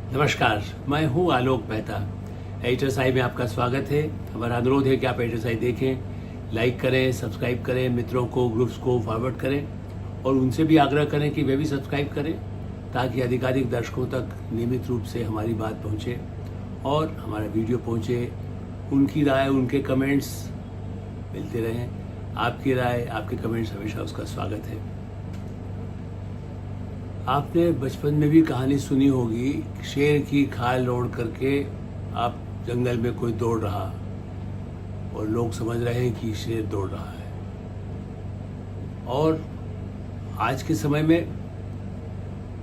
नमस्कार, मैं हूं आलोक मेहता। एडिटर साई में आपका स्वागत है। हमारा अनुरोध है कि आप एडिटर साई देखें, लाइक करें, सब्सक्राइब करें, मित्रों को, ग्रुप्स को फॉरवर्ड करें और उनसे भी आग्रह करें कि वे भी सब्सक्राइब करें ताकि अधिकाधिक दर्शकों तक नियमित रूप से हमारी बात पहुंचे और हमारा वीडियो पहुंचे। उनकी राय, उनके कमेंट्स मिलते रहें। आपकी राय, आपके कमेंट्स हमेशा उसका स्वागत है। आपने बचपन में भी कहानी सुनी होगी, शेर की खाल ओढ़ करके आप जंगल में कोई दौड़ रहा और लोग समझ रहे हैं कि शेर दौड़ रहा है। और आज के समय में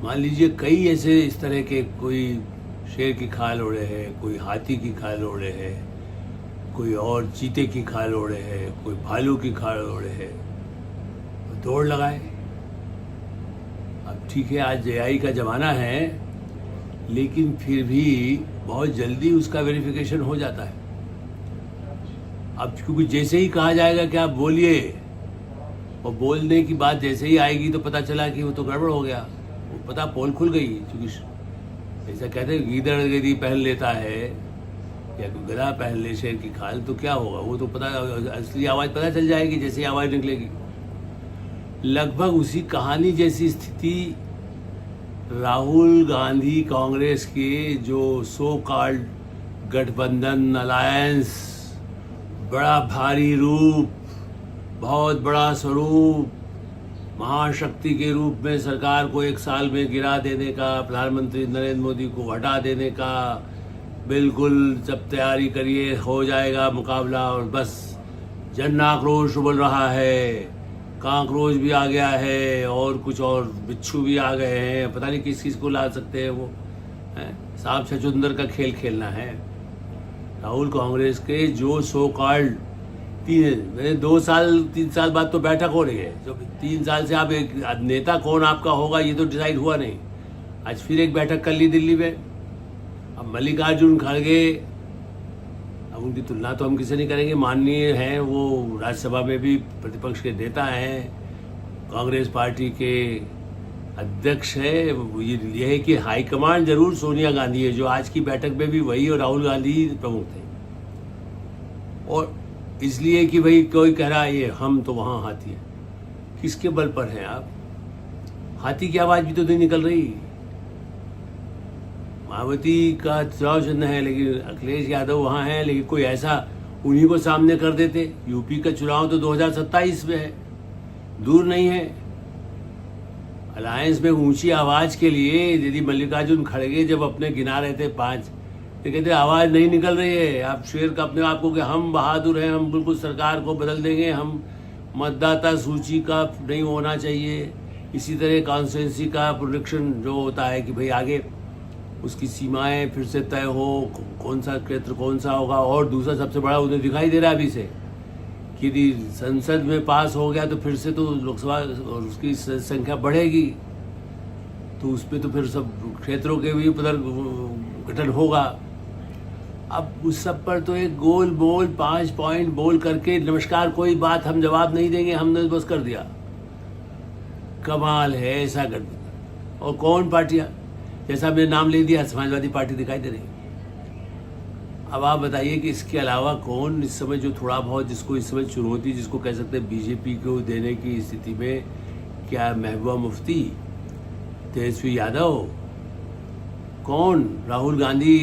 मान लीजिए कई ऐसे इस तरह के, कोई शेर की खाल ओढ़े है, कोई हाथी की खाल ओढ़े है, कोई और चीते की खाल ओढ़े है, कोई भालू की खाल ओढ़े है, दौड़ लगाए। अब ठीक है, आज एआई का ज़माना है, लेकिन फिर भी बहुत जल्दी उसका वेरिफिकेशन हो जाता है। अब क्योंकि जैसे ही कहा जाएगा कि आप बोलिए और बोलने की बात जैसे ही आएगी तो पता चला कि वो तो गड़बड़ हो गया, वो पता पोल खुल गई। क्योंकि ऐसा कहते हैं, गीदड़ यदि पहन लेता है या कोई गधा पहन ले शेर की खाल तो क्या होगा, वो तो पता, असली आवाज़ पता चल जाएगी जैसे ही आवाज़ निकलेगी। लगभग उसी कहानी जैसी स्थिति राहुल गांधी कांग्रेस के जो सो कॉल्ड गठबंधन अलायंस, बड़ा भारी रूप, बहुत बड़ा स्वरूप, महाशक्ति के रूप में सरकार को एक साल में गिरा देने का, प्रधानमंत्री नरेंद्र मोदी को हटा देने का, बिल्कुल सब तैयारी करिए, हो जाएगा मुकाबला। और बस जन आक्रोश उबल रहा है, कांक्रोच भी आ गया है और कुछ और बिच्छू भी आ गए हैं, पता नहीं किस किस को ला सकते हैं वो, सांप छछूंदर का खेल खेलना है। राहुल कांग्रेस के जो सो कॉल्ड 3 साल बाद तो बैठक हो रही है, जो 3 साल से आप एक नेता कौन आपका होगा ये तो डिसाइड हुआ नहीं। आज फिर एक बैठक कर ली दिल्ली में। अब मल्लिकार्जुन खड़गे, अब उनकी तुलना तो हम किसी नहीं करेंगे, माननीय हैं वो, राज्यसभा में भी प्रतिपक्ष के नेता हैं, कांग्रेस पार्टी के अध्यक्ष है। ये है कि हाईकमांड जरूर सोनिया गांधी है, जो आज की बैठक में भी वही और राहुल गांधी प्रमुख थे। और इसलिए कि भाई कोई कह रहा है ये हम तो वहाँ हाथी हैं, किसके बल पर हैं आप? हाथी की आवाज़ भी तो नहीं निकल रही। मायावती का चुनाव चिन्ह है, लेकिन अखिलेश यादव वहाँ हैं, लेकिन कोई ऐसा उन्हीं को सामने कर देते। यूपी का चुनाव तो 2027 में है, दूर नहीं है। अलायंस में ऊंची आवाज़ के लिए यदि मल्लिकार्जुन खड़गे जब अपने गिना रहे थे 5, तो कहते आवाज़ नहीं निकल रही है। आप शेर का अपने आप को कि हम बहादुर हैं, हम बिल्कुल सरकार को बदल देंगे, हम मतदाता सूची का नहीं होना चाहिए। इसी तरह कॉन्स्टिट्यूंसी का प्रोडिक्शन जो होता है कि भाई आगे उसकी सीमाएं फिर से तय हो, कौन सा क्षेत्र कौन सा होगा। और दूसरा सबसे बड़ा उन्हें दिखाई दे रहा है अभी से कि यदि संसद में पास हो गया तो फिर से तो लोकसभा और उसकी संख्या बढ़ेगी, तो उसमें तो फिर सब क्षेत्रों के भी पुनर्गठन होगा। अब उस सब पर तो एक गोल बोल 5 पॉइंट बोल करके नमस्कार, कोई बात हम जवाब नहीं देंगे, हमने बस कर दिया। कमाल है ऐसा गठबंधन। और कौन पार्टियां, जैसा मैंने नाम ले दिया, समाजवादी पार्टी दिखाई दे रही। अब आप बताइए कि इसके अलावा कौन इस समय जो थोड़ा बहुत, जिसको इस समय चुनौती जिसको कह सकते हैं बीजेपी को देने की स्थिति में, क्या महबूबा मुफ्ती, तेजस्वी यादव, कौन राहुल गांधी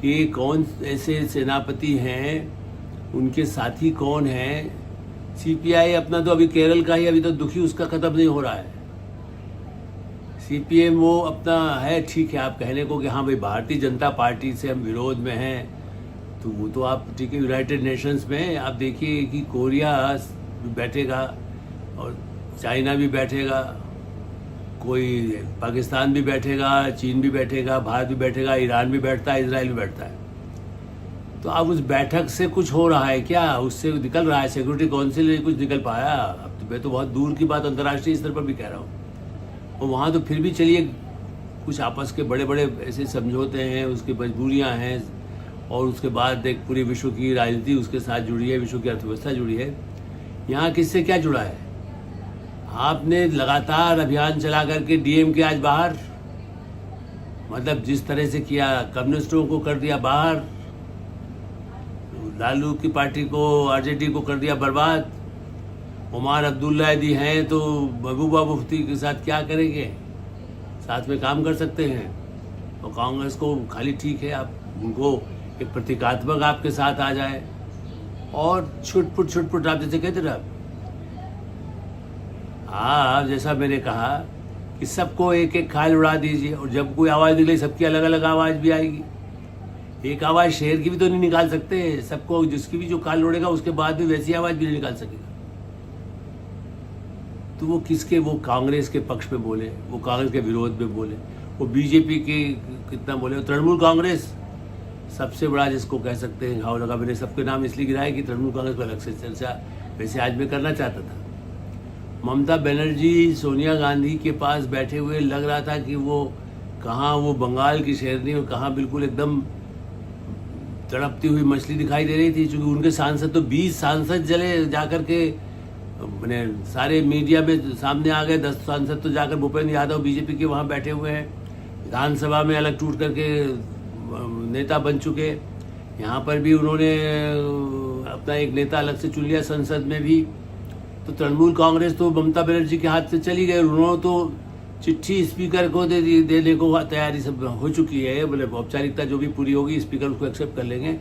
के कौन ऐसे सेनापति हैं, उनके साथी कौन हैं? सीपीआई अपना तो अभी केरल का ही अभी तो दुखी उसका खत्म नहीं हो रहा है। सीपीएम वो अपना है, ठीक है, आप कहने को कि हाँ भाई भारतीय जनता पार्टी से हम विरोध में हैं, तो वो तो आप ठीक है, यूनाइटेड नेशंस में आप देखिए कि कोरिया भी बैठेगा और चाइना भी बैठेगा, कोई पाकिस्तान भी बैठेगा, चीन भी बैठेगा, भारत भी बैठेगा, ईरान भी बैठता है, इजराइल भी बैठता है। तो अब उस बैठक से कुछ हो रहा है क्या? उससे निकल रहा है? सिक्योरिटी काउंसिल में कुछ निकल पाया? अब तो मैं तो बहुत दूर की बात अंतर्राष्ट्रीय स्तर पर भी कह रहा हूँ। और वहाँ तो फिर भी चलिए कुछ आपस के बड़े बड़े ऐसे समझौते हैं, उसकी मजबूरियाँ हैं, और उसके बाद एक पूरी विश्व की राजनीति उसके साथ जुड़ी है, विश्व की अर्थव्यवस्था जुड़ी है। यहाँ किससे क्या जुड़ा है? आपने लगातार अभियान चला करके डीएम के आज बाहर, मतलब जिस तरह से किया, कम्युनिस्टों को कर दिया बाहर, लालू की पार्टी को, आरजेडी को कर दिया बर्बाद। उमर अब्दुल्ला यदि हैं तो महबूबा मुफ्ती के साथ क्या करेंगे, साथ में काम कर सकते हैं। तो कांग्रेस को खाली ठीक है आप उनको एक प्रतीकात्मक आपके साथ आ जाए और छुटपुट आप जैसे कहते ना, हाँ जैसा मैंने कहा कि सबको एक एक खाल उड़ा दीजिए और जब कोई आवाज़ निकले सबकी अलग अलग आवाज़ भी आएगी। एक आवाज़ शेर की भी तो नहीं निकाल सकते, सबको जिसकी भी जो खाल उड़ेगा उसके बाद भी वैसी आवाज़ भी नहीं निकाल सकेगा। तो वो किसके, वो कांग्रेस के पक्ष में बोले, वो कांग्रेस के विरोध में बोले, वो बीजेपी के कितना बोले, तृणमूल कांग्रेस सबसे बड़ा जिसको कह सकते हैं घाव लगा। मैंने सबके नाम इसलिए गिराए कि तृणमूल कांग्रेस को अलग से चर्चा वैसे आज मैं करना चाहता था। ममता बनर्जी सोनिया गांधी के पास बैठे हुए लग रहा था कि वो कहाँ वो बंगाल की शेरनी और कहाँ बिल्कुल एकदम तड़पती हुई मछली दिखाई दे रही थी। क्योंकि उनके सांसद तो 20 सांसद जले जाकर के, मैंने सारे मीडिया में सामने आ गए। 10 सांसद तो जाकर भूपेंद्र यादव बीजेपी के वहाँ बैठे हुए हैं, विधानसभा में अलग टूट करके नेता बन चुके। यहाँ पर भी उन्होंने अपना एक नेता अलग से चुन लिया संसद में भी। तो तृणमूल कांग्रेस तो ममता बनर्जी के हाथ से चली गई। उन्होंने तो चिट्ठी स्पीकर को देने को तैयारी सब हो चुकी है, बोले औपचारिकता जो भी पूरी होगी स्पीकर उसको एक्सेप्ट कर लेंगे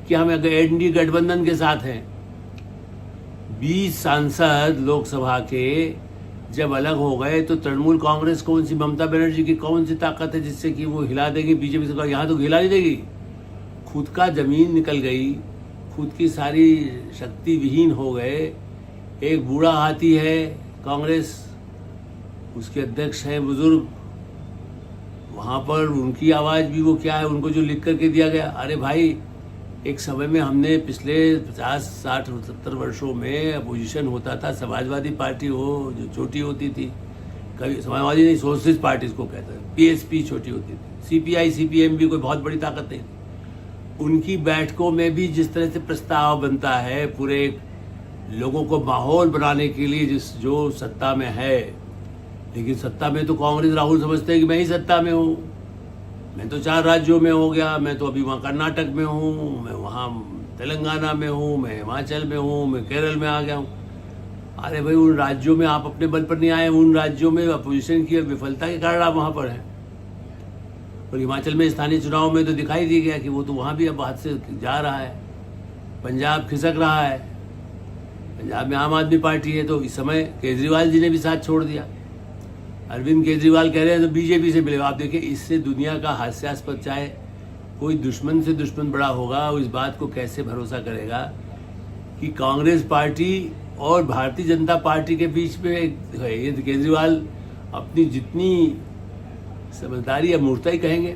कि हम एनडीए गठबंधन के साथ हैं। 20 सांसद लोकसभा के जब अलग हो गए तो तृणमूल कांग्रेस कौन सी, ममता बनर्जी की कौन सी ताकत है जिससे कि वो हिला देगी बीजेपी सरकार? यहाँ तो हिला नहीं देगी। खुद का जमीन निकल गई, खुद की सारी शक्ति विहीन हो गए। एक बूढ़ा हाथी है कांग्रेस, उसके अध्यक्ष हैं बुजुर्ग, वहाँ पर उनकी आवाज़ भी वो क्या है, उनको जो लिख करके दिया गया। अरे भाई, एक समय में हमने पिछले 50, 60, 70 वर्षों में अपोजिशन होता था, समाजवादी पार्टी हो जो छोटी होती थी, कभी समाजवादी नहीं सोशलिस्ट पार्टी इसको कहते हैं, पीएसपी छोटी होती थी, सीपीआई सीपीएम भी कोई बहुत बड़ी ताकत नहीं थी। उनकी बैठकों में भी जिस तरह से प्रस्ताव बनता है पूरे लोगों को माहौल बनाने के लिए, जो सत्ता में है, लेकिन सत्ता में तो कांग्रेस राहुल समझते हैं कि मैं ही सत्ता में हूँ, मैं तो 4 राज्यों में हो गया, मैं तो अभी वहाँ कर्नाटक में हूँ, मैं वहाँ तेलंगाना में हूँ, मैं हिमाचल में हूँ, मैं केरल में आ गया हूँ। अरे भाई, उन राज्यों में आप अपने बल पर नहीं आए, उन राज्यों में अपोजिशन की विफलता के कारण आप वहाँ पर हैं। और हिमाचल में स्थानीय चुनाव में तो दिखाई दी गया कि वो तो वहाँ भी अब हाथ से जा रहा है। पंजाब खिसक रहा है, पंजाब में आम आदमी पार्टी है, तो इस समय केजरीवाल जी ने भी साथ छोड़ दिया। अरविंद केजरीवाल कह रहे हैं तो बीजेपी से मिलेगा। आप देखिए, इससे दुनिया का हास्यास्पद, चाहे कोई दुश्मन से दुश्मन बड़ा होगा, वो इस बात को कैसे भरोसा करेगा कि कांग्रेस पार्टी और भारतीय जनता पार्टी के बीच में ये केजरीवाल अपनी जितनी समझदारी या मूर्ता ही कहेंगे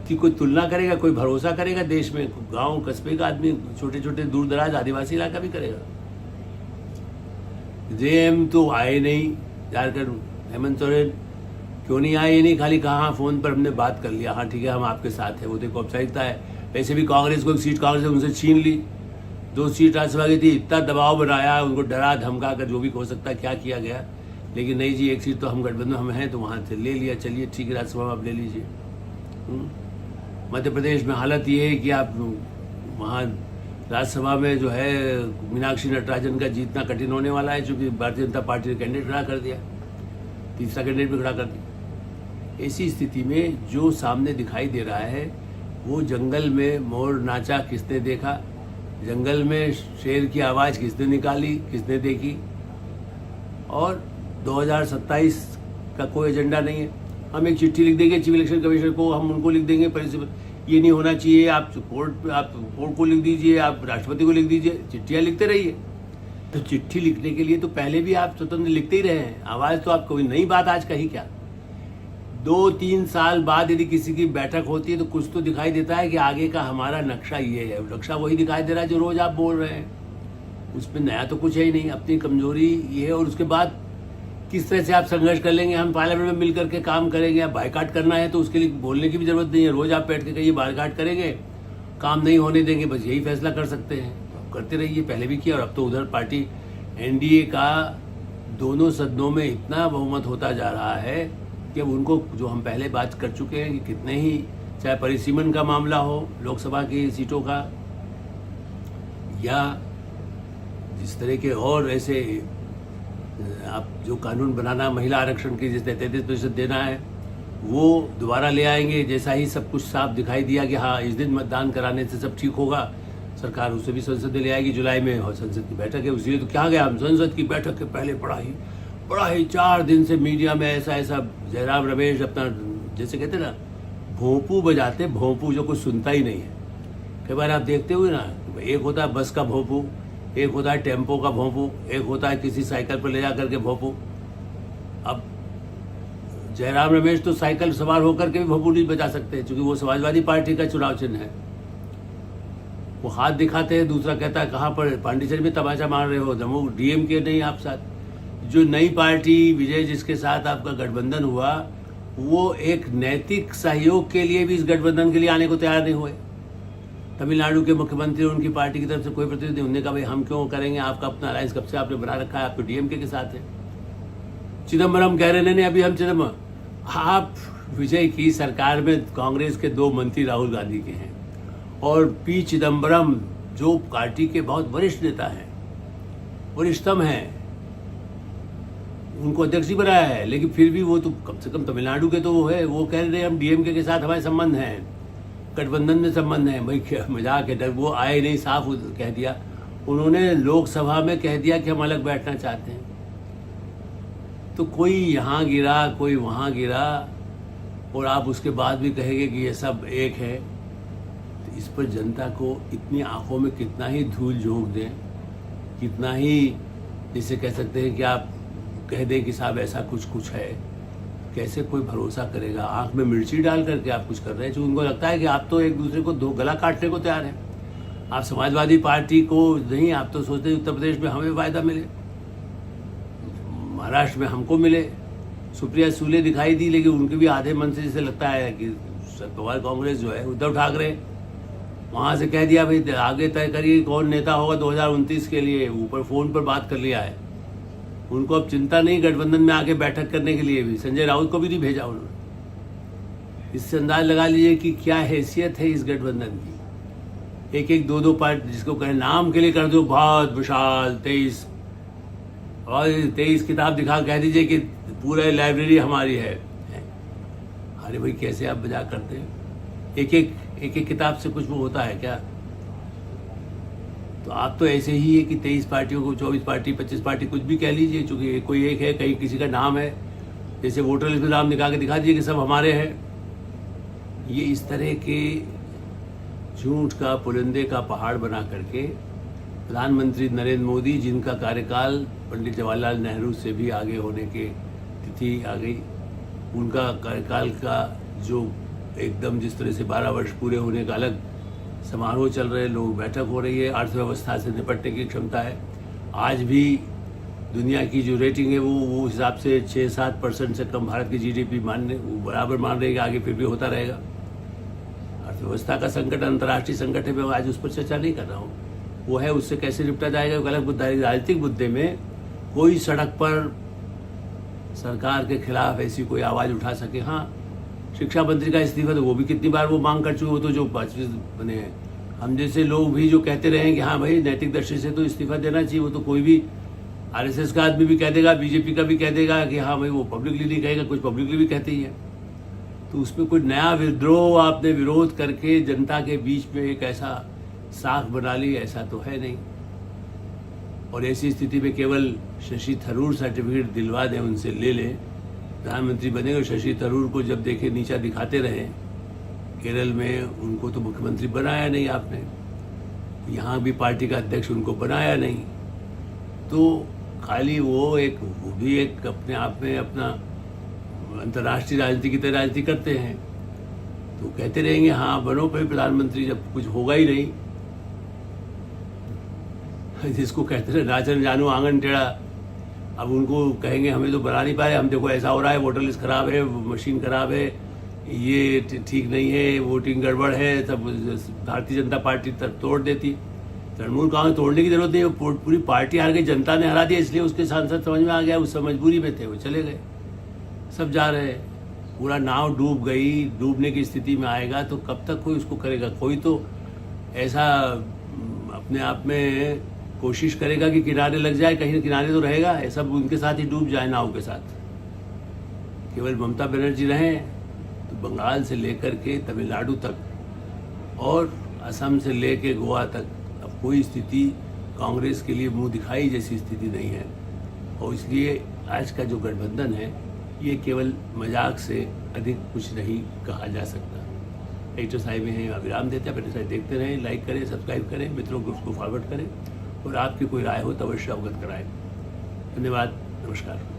कि कोई तुलना करेगा, कोई भरोसा करेगा देश में? गांव कस्बे का आदमी, छोटे छोटे दूर दराज आदिवासी इलाका भी करेगा। जेएम तो आए नहीं, झारखंड हेमंत सोरेन क्यों नहीं आए? ये नहीं खाली कहा फ़ोन पर हमने बात कर लिया, हाँ ठीक है हम आपके साथ हैं, वो देखो औपचारिकता है। वैसे भी कांग्रेस को एक सीट कांग्रेस ने उनसे छीन ली, 2 सीट राज्यसभा की थी, इतना दबाव बनाया, उनको डरा धमका कर जो भी हो सकता है क्या किया गया, लेकिन नहीं जी 1 सीट तो हम गठबंधन हम हैं तो वहाँ से ले लिया, चलिए ठीक है राज्यसभा में आप ले लीजिए। मध्य प्रदेश में हालत ये है कि आप वहाँ राज्यसभा में जो है मीनाक्षी नटराजन का जीतना कठिन होने वाला है, चूँकि भारतीय जनता पार्टी ने कैंडिडेट खड़ा कर दिया, तीसरा कैंडिडेट भी खड़ा कर दिया। ऐसी स्थिति में जो सामने दिखाई दे रहा है, वो जंगल में मोर नाचा किसने देखा, जंगल में शेर की आवाज़ किसने निकाली, किसने देखी? और 2027 का कोई एजेंडा नहीं है। हम एक चिट्ठी लिख देंगे चीफ इलेक्शन कमिश्नर को, हम उनको लिख देंगे ये नहीं होना चाहिए, आप कोर्ट को लिख दीजिए, आप राष्ट्रपति को लिख दीजिए, चिट्ठियाँ लिखते रहिए। तो चिट्ठी लिखने के लिए तो पहले भी आप स्वतंत्र लिखते ही रहे हैं, आवाज़ तो आप कोई नई बात आज कही क्या? 2-3 साल बाद यदि किसी की बैठक होती है तो कुछ तो दिखाई देता है कि आगे का हमारा नक्शा ये है। नक्शा वही दिखाई दे रहा है जो रोज आप बोल रहे हैं, उसमें नया तो कुछ है ही नहीं। अपनी कमजोरी ये है, और उसके बाद किस तरह से आप संघर्ष कर लेंगे, हम पार्लियामेंट में मिलकर के काम करेंगे। आप बायकाट करना है तो उसके लिए बोलने की भी जरूरत नहीं है, रोज आप बैठ के कहिए बायकाट करेंगे, काम नहीं होने देंगे, बस यही फैसला कर सकते हैं। तो करते रहिए, पहले भी किया और अब तो उधर पार्टी एनडीए का दोनों सदनों में इतना बहुमत होता जा रहा है कि अब उनको जो हम पहले बात कर चुके हैं कि कितने ही चाहे परिसीमन का मामला हो लोकसभा की सीटों का, या जिस तरह के और ऐसे आप जो कानून बनाना महिला आरक्षण की जिसने 33% देना है वो दोबारा ले आएंगे। जैसा ही सब कुछ साफ दिखाई दिया कि हाँ इस दिन मतदान कराने से सब ठीक होगा, सरकार उसे भी संसद में ले आएगी जुलाई में, और संसद की बैठक है उसी तो क्या गया हम संसद की बैठक के पहले बड़ा ही 4 दिन से मीडिया में ऐसा जयराम रमेश अपना जैसे कहते ना भोंपू बजाते, भोंपू जो कुछ सुनता ही नहीं है। कई बार आप देखते हुए ना, एक होता है बस का भोंपू, एक होता है टेम्पो का भोंपू, एक होता है किसी साइकिल पर ले जा करके भोंपू। अब जयराम रमेश तो साइकिल सवार होकर के भी भोंपू नहीं बजा सकते क्योंकि वो समाजवादी पार्टी का चुनाव चिन्ह है। वो हाथ दिखाते हैं, दूसरा कहता है कहाँ पर पांडिचेरी में तमाचा मार रहे हो, जम्मू डीएम के नहीं आप साथ। जो नई पार्टी विजय जिसके साथ आपका गठबंधन हुआ वो एक नैतिक सहयोग के लिए भी इस गठबंधन के लिए आने को तैयार नहीं हुए। तमिलनाडु के मुख्यमंत्री उनकी पार्टी की तरफ से कोई प्रतिनिधि, उन्होंने कहा भाई हम क्यों करेंगे, आपका अपना अलायंस कब से आपने बना रखा है, आप तो डीएमके के साथ है। चिदम्बरम कह रहे नहीं अभी हम चिदम्बरम, आप विजय की सरकार में कांग्रेस के 2 मंत्री राहुल गांधी के हैं और पी चिदम्बरम जो पार्टी के बहुत वरिष्ठ नेता हैं, वरिष्ठतम हैं, उनको अध्यक्ष ही बनाया है, लेकिन फिर भी वो तो कम से कम तमिलनाडु के तो वो है, वो कह रहे हैं हम डीएमके के साथ हमारे संबंध हैं, गठबंधन में संबंध है। भाई क्या मजाक है, वो आए नहीं, साफ कह दिया उन्होंने, लोकसभा में कह दिया कि हम अलग बैठना चाहते हैं। तो कोई यहाँ गिरा कोई वहाँ गिरा और आप उसके बाद भी कहेंगे कि ये सब एक है। तो इस पर जनता को इतनी आंखों में कितना ही धूल झोंक दें, कितना ही जिसे कह सकते हैं कि आप कह दें कि साहब ऐसा कुछ है, कैसे कोई भरोसा करेगा। आंख में मिर्ची डाल करके आप कुछ कर रहे हैं जो उनको लगता है कि आप तो एक दूसरे को गला काटने को तैयार हैं। आप समाजवादी पार्टी को नहीं, आप तो सोचते हैं उत्तर प्रदेश में हमें फायदा मिले, महाराष्ट्र में हमको मिले। सुप्रिया सूले दिखाई दी, लेकिन उनके भी आधे मन से जैसे लगता है कि शरद पवार कांग्रेस जो है, उद्धव ठाकरे वहाँ से कह दिया भाई आगे तय करिए कौन नेता होगा 2029 के लिए, ऊपर फोन पर बात कर लिया है। उनको अब चिंता नहीं गठबंधन में आके बैठक करने के लिए भी, संजय राउत को भी नहीं भेजा उन्होंने। इससे अंदाज लगा लीजिए कि क्या हैसियत है इस गठबंधन की। एक 2 पार्टी जिसको कहे नाम के लिए कर दो बहुत विशाल 23 किताब दिखा कह दीजिए कि पूरा लाइब्रेरी हमारी है। अरे भाई कैसे आप मजाक करते हैं, एक किताब से कुछ वो होता है क्या? तो आप तो ऐसे ही है कि 23 पार्टियों को 24 पार्टी 25 पार्टी कुछ भी कह लीजिए, चूंकि कोई एक है, कहीं किसी का नाम है, जैसे वोटर लिस्ट में नाम निकाल के दिखा दीजिए कि सब हमारे हैं। ये इस तरह के झूठ का पुलिंदे का पहाड़ बना करके प्रधानमंत्री नरेंद्र मोदी, जिनका कार्यकाल पंडित जवाहरलाल नेहरू से भी आगे होने की तिथि आ गई, उनका कार्यकाल का जो एकदम जिस तरह से 12 वर्ष पूरे होने का अलग समारोह चल रहे, लोग बैठक हो रही है, अर्थव्यवस्था से निपटने की क्षमता है। आज भी दुनिया की जो रेटिंग है वो हिसाब से 6-7% से कम भारत की जीडीपी बराबर मान रही है, आगे फिर भी होता रहेगा। अर्थव्यवस्था का संकट अंतर्राष्ट्रीय संकट है, मैं आज उस पर चर्चा नहीं कर रहा हूँ, वो है उससे कैसे निपटा जाएगा वो अलग मुद्दा है। राजनीतिक मुद्दे में कोई सड़क पर सरकार के खिलाफ ऐसी कोई आवाज़ उठा सके। हाँ, शिक्षा मंत्री का इस्तीफा तो वो भी कितनी बार वो मांग कर चुके, वो तो जो बने हैं, हम जैसे लोग भी जो कहते रहे कि हाँ भाई नैतिक दृष्टि से तो इस्तीफा देना चाहिए, वो तो कोई भी आरएसएस का आदमी भी कह देगा, बीजेपी का भी कह देगा कि हाँ भाई, वो पब्लिकली नहीं कहेगा, कुछ पब्लिकली भी कहते ही है। तो उसमें कोई नया विद्रोह आपने विरोध करके जनता के बीच में एक ऐसा साख बना ली, ऐसा तो है नहीं। और ऐसी स्थिति में केवल शशि थरूर सर्टिफिकेट दिलवा दें, उनसे ले लें, प्रधानमंत्री बनेगा। शशि थरूर को जब देखे नीचा दिखाते रहे केरल में, उनको तो मुख्यमंत्री बनाया नहीं आपने, यहाँ भी पार्टी का अध्यक्ष उनको बनाया नहीं। तो खाली वो भी एक अपने आप में अपना अंतर्राष्ट्रीय राजनीति की तरह राजनीति करते हैं। तो कहते रहेंगे हाँ बनो भाई प्रधानमंत्री, जब कुछ होगा ही नहीं। जिसको कहते रहे नाचन जानू आंगन टेढ़ा, अब उनको कहेंगे हमें तो बना नहीं पाए, हम देखो ऐसा हो रहा है, वोटर लिस्ट खराब है, मशीन खराब है, ये ठीक नहीं है, वोटिंग गड़बड़ है, तब भारतीय जनता पार्टी तब तोड़ देती। तृणमूल कांग्रेस तोड़ने की जरूरत नहीं है, पूरी पार्टी हार गई, जनता ने हरा दिया, इसलिए उसके सांसद समझ में आ गया, उस मजबूरी में थे, वो चले गए, सब जा रहे हैं। पूरा नाव डूब गई, डूबने की स्थिति में आएगा तो कब तक कोई उसको करेगा? कोई तो ऐसा अपने आप में कोशिश करेगा कि किनारे लग जाए, कहीं किनारे तो रहेगा, ऐसा उनके साथ ही डूब जाए नाव के साथ। केवल ममता बनर्जी रहें तो बंगाल से लेकर के तमिलनाडु तक और असम से लेकर गोवा तक अब कोई स्थिति कांग्रेस के लिए मुंह दिखाई जैसी स्थिति नहीं है। और इसलिए आज का जो गठबंधन है ये केवल मजाक से अधिक कुछ नहीं कहा जा सकता। एडिटर साहब में हैं, विराम देते हैं। अपने साथ देखते रहें, लाइक करें, सब्सक्राइब करें, मित्रों को उसको फॉरवर्ड करें और आपकी कोई राय हो तो अवश्य अवगत कराएं। धन्यवाद, नमस्कार।